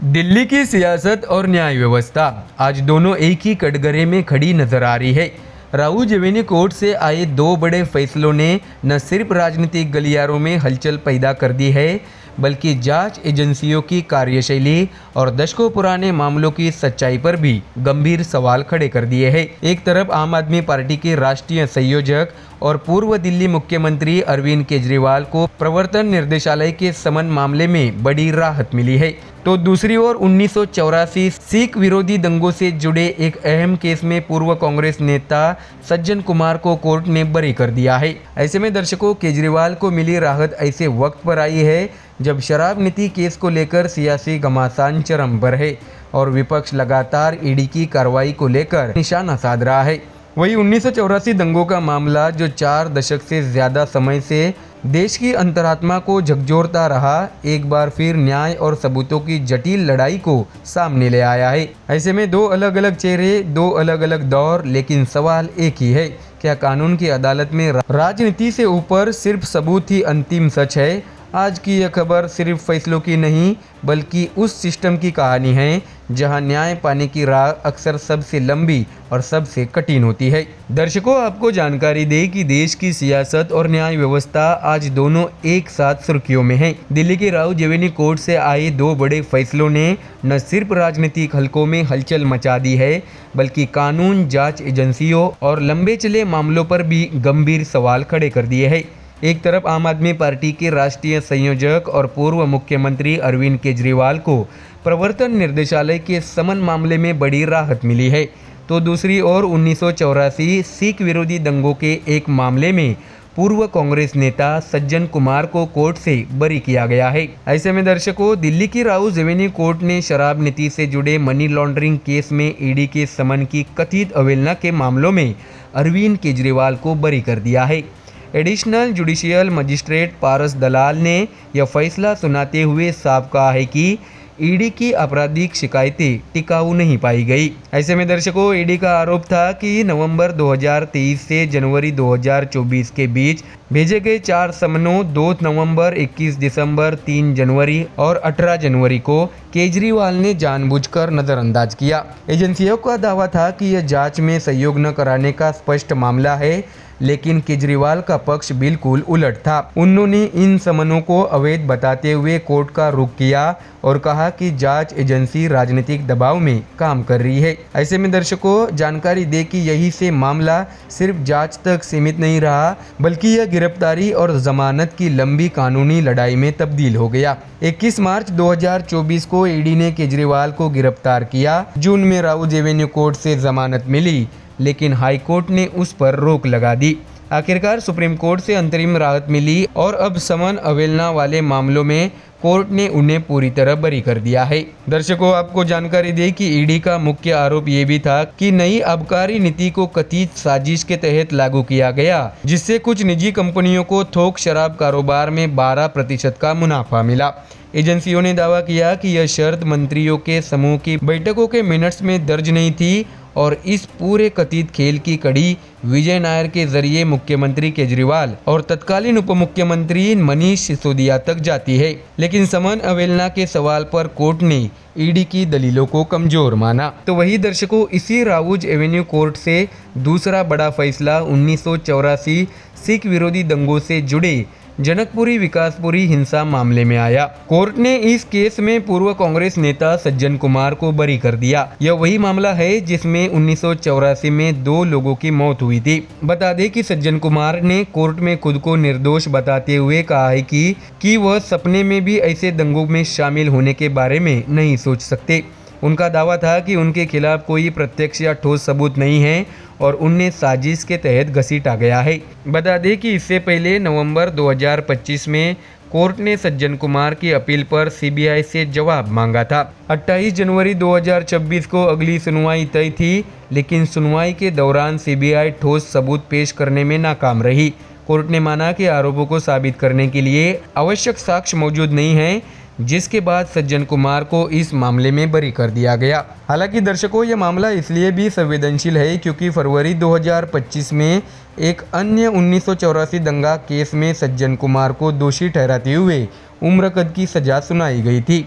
दिल्ली की सियासत और न्याय व्यवस्था आज दोनों एक ही कटघरे में खड़ी नजर आ रही है। राहुल जवेनी कोर्ट से आए दो बड़े फैसलों ने न सिर्फ राजनीतिक गलियारों में हलचल पैदा कर दी है, बल्कि जांच एजेंसियों की कार्यशैली और दशकों पुराने मामलों की सच्चाई पर भी गंभीर सवाल खड़े कर दिए हैं। एक तरफ आम आदमी पार्टी के राष्ट्रीय संयोजक और पूर्व दिल्ली मुख्यमंत्री अरविंद केजरीवाल को प्रवर्तन निर्देशालय के समन मामले में बड़ी राहत मिली है, तो दूसरी ओर 1984 सिख विरोधी दंगों से जुड़े एक अहम केस में पूर्व कांग्रेस नेता सज्जन कुमार को कोर्ट ने बरी कर दिया है। ऐसे में दर्शकों, केजरीवाल को मिली राहत ऐसे वक्त पर आई है जब शराब नीति केस को लेकर सियासी घमासान चरम पर है और विपक्ष लगातार ईडी की कार्रवाई को लेकर निशाना साध रहा है। वही 1984 दंगों का मामला, जो 4 दशक से ज्यादा समय से देश की अंतरात्मा को झकझोरता रहा, एक बार फिर न्याय और सबूतों की जटिल लड़ाई को सामने ले आया है। ऐसे में दो अलग अलग चेहरे, दो अलग अलग दौर, लेकिन सवाल एक ही है, क्या कानून की अदालत में राजनीति से ऊपर सिर्फ सबूत ही अंतिम सच है? आज की यह खबर सिर्फ फैसलों की नहीं, बल्कि उस सिस्टम की कहानी है जहां न्याय पाने की राह अक्सर सबसे लंबी और सबसे कठिन होती है। दर्शकों, आपको जानकारी दें कि देश की सियासत और न्याय व्यवस्था आज दोनों एक साथ सुर्खियों में हैं। दिल्ली के राहुल जवेनी कोर्ट से आए दो बड़े फैसलों ने न सिर्फ राजनीतिक हलकों में हलचल मचा दी है, बल्कि कानून, जांच एजेंसियों और लंबे चले मामलों पर भी गंभीर सवाल खड़े कर दिए हैं। एक तरफ आम आदमी पार्टी के राष्ट्रीय संयोजक और पूर्व मुख्यमंत्री अरविंद केजरीवाल को प्रवर्तन निर्देशालय के समन मामले में बड़ी राहत मिली है, तो दूसरी ओर 1984 सिख विरोधी दंगों के एक मामले में पूर्व कांग्रेस नेता सज्जन कुमार को कोर्ट से बरी किया गया है। ऐसे में दर्शकों, दिल्ली की राहुल जवेनी कोर्ट ने शराब नीति से जुड़े मनी लॉन्ड्रिंग केस में ईडी के समन की कथित अवहेलना के मामलों में अरविंद केजरीवाल को बरी कर दिया है। एडिशनल जुडिशियल मजिस्ट्रेट पारस दलाल ने यह फैसला सुनाते हुए साफ कहा है कि ईडी की आपराधिक शिकायतें टिकाऊ नहीं पाई गई। ऐसे में दर्शकों, ईडी का आरोप था कि नवंबर 2023 से जनवरी 2024 के बीच भेजे गए 4 समनों 2 नवंबर, 21 दिसंबर, 3 जनवरी और 18 जनवरी को केजरीवाल ने जानबूझकर नजरअंदाज किया। एजेंसियों का दावा था कि यह जांच में सहयोग न कराने का स्पष्ट मामला है, लेकिन केजरीवाल का पक्ष बिल्कुल उलट था। उन्होंने इन समनों को अवैध बताते हुए कोर्ट का रुख किया और कहा कि जांच एजेंसी राजनीतिक दबाव में काम कर रही है। ऐसे में दर्शकों, जानकारी दे कि यही से मामला सिर्फ जांच तक सीमित नहीं रहा, बल्कि यह गिरफ्तारी और जमानत की लंबी कानूनी लड़ाई में तब्दील हो गया। 21 मार्च 2024 को ईडी ने केजरीवाल को गिरफ्तार किया। जून में राहुल जवेनी कोर्ट से जमानत मिली, लेकिन हाई कोर्ट ने उस पर रोक लगा दी। आखिरकार सुप्रीम कोर्ट से अंतरिम राहत मिली और अब समन अवहेलना वाले मामलों में कोर्ट ने उन्हें पूरी तरह बरी कर दिया है। दर्शकों, आपको जानकारी दें कि ईडी का मुख्य आरोप ये भी था कि नई आबकारी नीति को कथित साजिश के तहत लागू किया गया, जिससे कुछ निजी कंपनियों को थोक शराब कारोबार में 12% का मुनाफा मिला। एजेंसियों ने दावा किया कि यह शर्त मंत्रियों के समूह की बैठकों के मिनट्स में दर्ज नहीं थी और इस पूरे कथित खेल की कड़ी विजय नायर के जरिए मुख्यमंत्री केजरीवाल और तत्कालीन उप मुख्यमंत्री मनीष सिसोदिया तक जाती है। लेकिन समन अवहेलना के सवाल पर कोर्ट ने ईडी की दलीलों को कमजोर माना। तो वही दर्शकों, इसी राहुल एवेन्यू कोर्ट से दूसरा बड़ा फैसला 1984 सिख विरोधी दंगों से जुड़े जनकपुरी विकासपुरी हिंसा मामले में आया। कोर्ट ने इस केस में पूर्व कांग्रेस नेता सज्जन कुमार को बरी कर दिया। यह वही मामला है जिसमें 1984 में 2 लोगों की मौत हुई थी। बता दें कि सज्जन कुमार ने कोर्ट में खुद को निर्दोष बताते हुए कहा है कि वह सपने में भी ऐसे दंगों में शामिल होने के बारे में नहीं सोच सकते। उनका दावा था कि उनके खिलाफ कोई प्रत्यक्ष या ठोस सबूत नहीं है और उन्हें साजिश के तहत घसीटा गया है। बता दें कि इससे पहले नवंबर 2025 में कोर्ट ने सज्जन कुमार की अपील पर सीबीआई से जवाब मांगा था। 28 जनवरी 2026 को अगली सुनवाई तय थी, लेकिन सुनवाई के दौरान सीबीआई ठोस सबूत पेश करने में नाकाम रही। कोर्ट ने माना कि आरोपों को साबित करने के लिए आवश्यक साक्ष्य मौजूद नहीं है, जिसके बाद सज्जन कुमार को इस मामले में बरी कर दिया गया। हालांकि दर्शकों, यह मामला इसलिए भी संवेदनशील है क्योंकि फरवरी 2025 में एक अन्य 1984 दंगा केस में सज्जन कुमार को दोषी ठहराते हुए उम्र कैद की सजा सुनाई गई थी।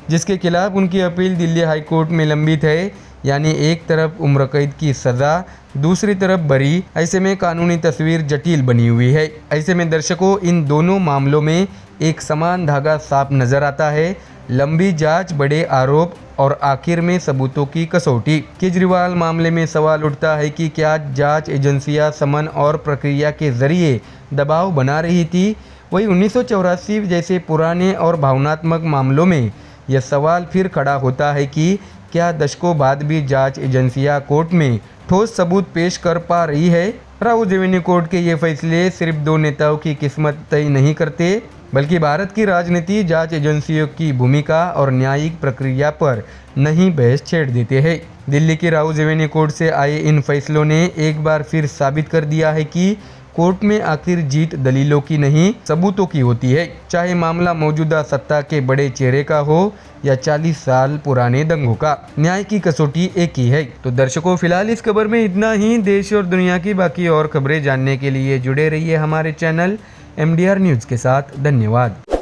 जिसके खिलाफ उनकी अपील दिल्ली हाई कोर्ट में लंबित है। यानी एक तरफ उम्र कैद की सज़ा, दूसरी तरफ बरी। ऐसे में कानूनी तस्वीर जटिल बनी हुई है। ऐसे में दर्शकों, इन दोनों मामलों में एक समान धागा साफ नजर आता है। लंबी जांच, बड़े आरोप और आखिर में सबूतों की कसौटी। केजरीवाल मामले में सवाल उठता है कि क्या जांच एजेंसियां समन और प्रक्रिया के जरिए दबाव बना रही थी। वही 1984 जैसे पुराने और भावनात्मक मामलों में यह सवाल फिर खड़ा होता है कि क्या दशकों बाद भी जांच एजेंसियां कोर्ट में ठोस सबूत पेश कर पा रही है। राउज एवेन्यू कोर्ट के ये फैसले सिर्फ दो नेताओं की किस्मत तय नहीं करते, बल्कि भारत की राजनीति, जांच एजेंसियों की भूमिका और न्यायिक प्रक्रिया पर नई बहस छेड़ देते हैं। दिल्ली की राउज एवेन्यू कोर्ट से आए इन फैसलों ने एक बार फिर साबित कर दिया है कि कोर्ट में आखिर जीत दलीलों की नहीं, सबूतों की होती है। चाहे मामला मौजूदा सत्ता के बड़े चेहरे का हो या 40 साल पुराने दंगों का, न्याय की कसौटी एक ही है। तो दर्शकों, फिलहाल इस खबर में इतना ही। देश और दुनिया की बाकी और खबरें जानने के लिए जुड़े रहिए हमारे चैनल MDR न्यूज़ के साथ। धन्यवाद।